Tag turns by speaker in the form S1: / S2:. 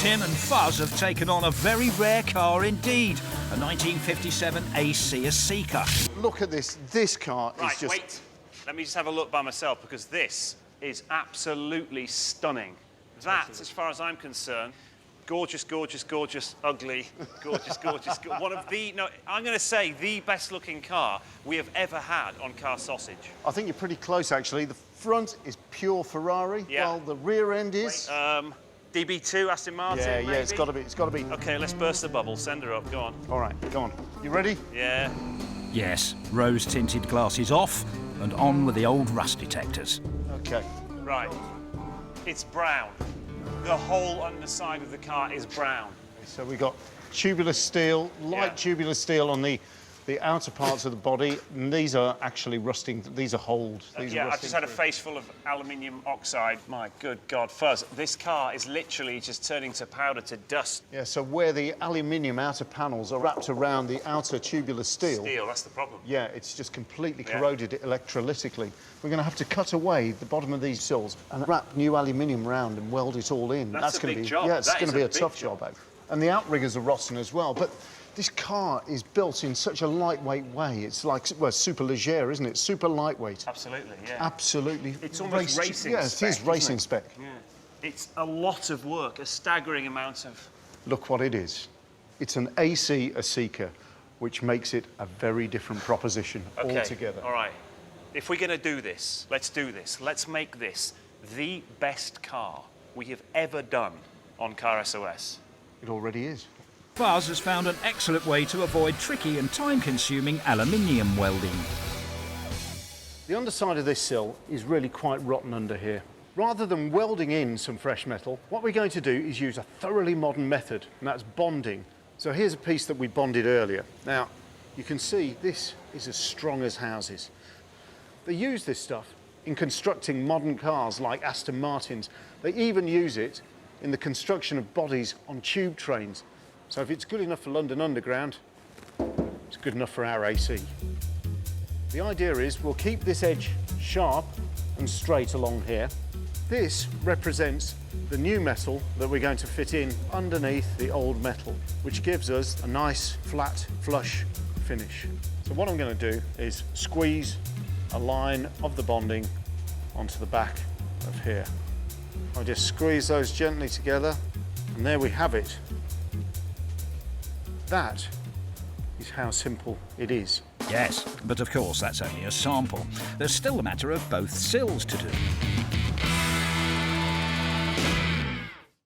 S1: Tim and Fuzz have taken on a very rare car indeed, a 1957 AC Aceca.
S2: Look at this. This car is just...
S3: Right, wait. Let me just have a look by myself, because this is absolutely stunning. That, as far as I'm concerned, gorgeous, gorgeous, gorgeous, ugly, gorgeous, gorgeous. One of the, no, I'm going to say the best-looking car we have ever had on Car Sausage.
S2: I think you're pretty close, actually. The front is pure Ferrari, while the rear end is...
S3: DB2, Aston Martin,
S2: yeah,
S3: maybe?
S2: it's got to be.
S3: OK, let's burst the bubble. Send her up. Go on.
S2: All right, go on. You ready?
S3: Yeah.
S1: Yes, rose-tinted glasses off and on with the old rust detectors.
S2: OK.
S3: Right. It's brown. The whole underside of the car is brown.
S2: So we've got tubular steel, light tubular steel on the outer parts of the body, and these are actually rusting. These are hold.
S3: I've just had a face full of aluminium oxide. My good God, Fuzz. This car is literally just turning to powder, to dust.
S2: Yeah, so where the aluminium outer panels are wrapped around the outer tubular steel...
S3: That's the problem.
S2: Yeah, it's just completely corroded electrolytically. We're going to have to cut away the bottom of these sills and wrap new aluminium around and weld it all in.
S3: That's a big job.
S2: Yeah, it's going to be a tough job. And the outriggers are rotten as well, but this car is built in such a lightweight way. It's like, well, super leger, isn't it? Super lightweight.
S3: Absolutely, yeah.
S2: Absolutely.
S3: It's almost racing spec.
S2: Yeah, it is racing spec.
S3: Yeah. It's a lot of work, a staggering amount of...
S2: Look what it is. It's an AC Aceca, which makes it a very different proposition altogether.
S3: All right. If we're going to do this, let's do this. Let's make this the best car we have ever done on Car S.O.S.
S2: It already is.
S1: Fuzz has found an excellent way to avoid tricky and time-consuming aluminium welding.
S2: The underside of this sill is really quite rotten under here. Rather than welding in some fresh metal, what we're going to do is use a thoroughly modern method, and that's bonding. So here's a piece that we bonded earlier. Now, you can see this is as strong as houses. They use this stuff in constructing modern cars like Aston Martins. They even use it in the construction of bodies on tube trains. So if it's good enough for London Underground, it's good enough for our AC. The idea is we'll keep this edge sharp and straight along here. This represents the new metal that we're going to fit in underneath the old metal, which gives us a nice, flat, flush finish. So what I'm going to do is squeeze a line of the bonding onto the back of here. I'll just squeeze those gently together, and there we have it. That is how simple it is.
S1: Yes, but of course that's only a sample. There's still a matter of both sills to do.